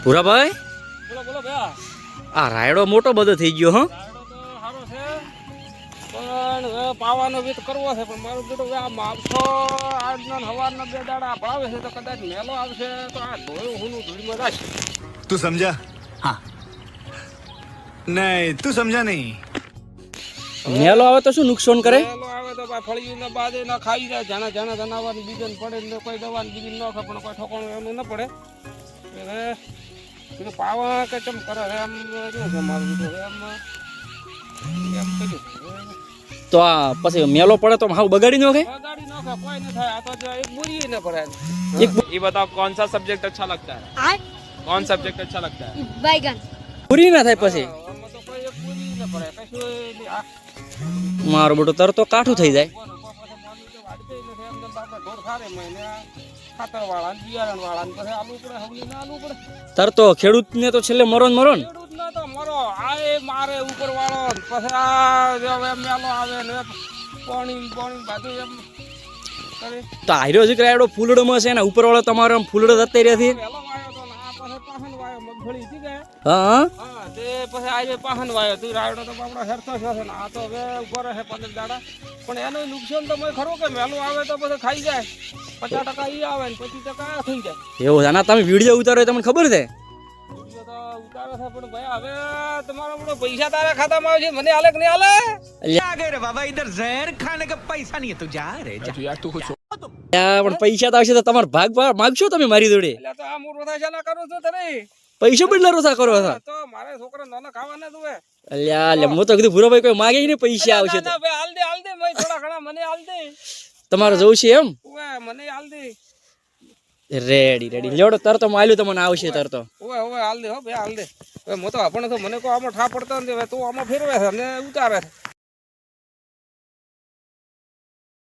ભૂરાભાઈ બોલો બોલો ભયા. આ રાયડો મોટો બધો થઈ ગયો હો. રાયડો તો સારો છે પણ હવે પાવાનો વેત કરવો છે પણ મારું બેટું હવે આ માપસો આજના ને હવારના 2 દાડા ભાવે છે તો કદાચ મેલો આવશે તો આ ધોયું હુનું ધૂળમાં જશે. तू समझा? हाँ नहीं तू समझा नहीं. મેલો આવે તો શું નુકસાન કરે? મેલો આવે તો ભાઈ ફળિયું ને બાદે ના ખાઈ જાય જાણા જાણા જનાવર બીજન પડે ને કોઈ દવા બીજી ન ખાય પણ કોઈ ઠોકાણું એનું ન પડે હવે કીધું પાવા કે ચમ કરે એમ શું છે મારું બીજું એમ કર્યું તો આ પછી મેલો પડે તો હાવ બગાડી નો ખાય? ગાડી ન ખાય કોઈ ન થાય આ તો જો એક બુરી ન પડે એક ये बताओ कौन सा सब्जेक्ट अच्छा लगता है? कौन सब्जेक्ट अच्छा लगता है? बैगन પૂરી ના થાય પછી આમાં તો કોઈ એક બુરી ન પડે કશું આ મારું બધું તરતો કાઠું થઈ જાય. ખાતર વાળા બિયારણ વાળા પછી આલુ પડે હવલી ના આલુ પડે તરતો ખેડૂત ને તો છેલ્લે મરો ને મરો ને. ખેડૂત ના તો મરો આ એ મારે ઉપર વાળો પછી આ હવે મેલો આવે ને પાણી બધું એમ કરે તો આર્યો જે રાયડો ફૂલડોમાં છે ને ઉપર વાળો તમારો આમ ફૂલડો જતા રહેતી. વેલો વાયો તો ને આ પછી પાહન વાયો મગફળી થી ગયા હા હા તે પછી આજે પાહન વાયો તું રાયડો તો બાપડો હેરતો છે ને આ તો હવે ઉભો રહે 15 દાડા પણ એનું નુકસાન તો મેં ખરું કે મેલું આવે તો પછી ખાઈ જાય 50% ઈ આવે ને 25% આ થઈ જાય એવું છે. આના તમે વિડીયો ઉતારો એ તમને ખબર છે? વિડીયો તો ઉતારે છે પણ ભાઈ હવે તમારો બધો પૈસા તારા ખાતામાં આવે છે મને હાલે કે નહીં હાલે आ गए रे बाबा इधर जहर खाने का पैसा नहीं है तू जा रे जा. પણ પૈસા તો આવશે તો તમારો ભાગ માગશો તમે મારી જોડે? એટલે તો આ હું રોધા ચાલા કરું છું તને પૈસા બદલા રોસા કરો છો? તો મારે છોકરા નાના ખાવાના તું હે અલ્યા લે હું તો કીધું ભૂરાભાઈ કોઈ માગે ને પૈસા આવશે તો. ના ભાઈ હાલ દે મેં થોડા ઘણા મને હાલ દે તમારે જવું છે એમ? ઓએ મને હાલ દે રેડી રેડી લેવડો તરતો માલ્યું તમને આવશે તરતો. ઓએ હાલ દે હો ભાઈ હાલ દે હવે હું તો આપણે તો મને કો આમાં ઠા પડતો નથી હવે તું આમાં ફેરવે છે ને ઉતારે છે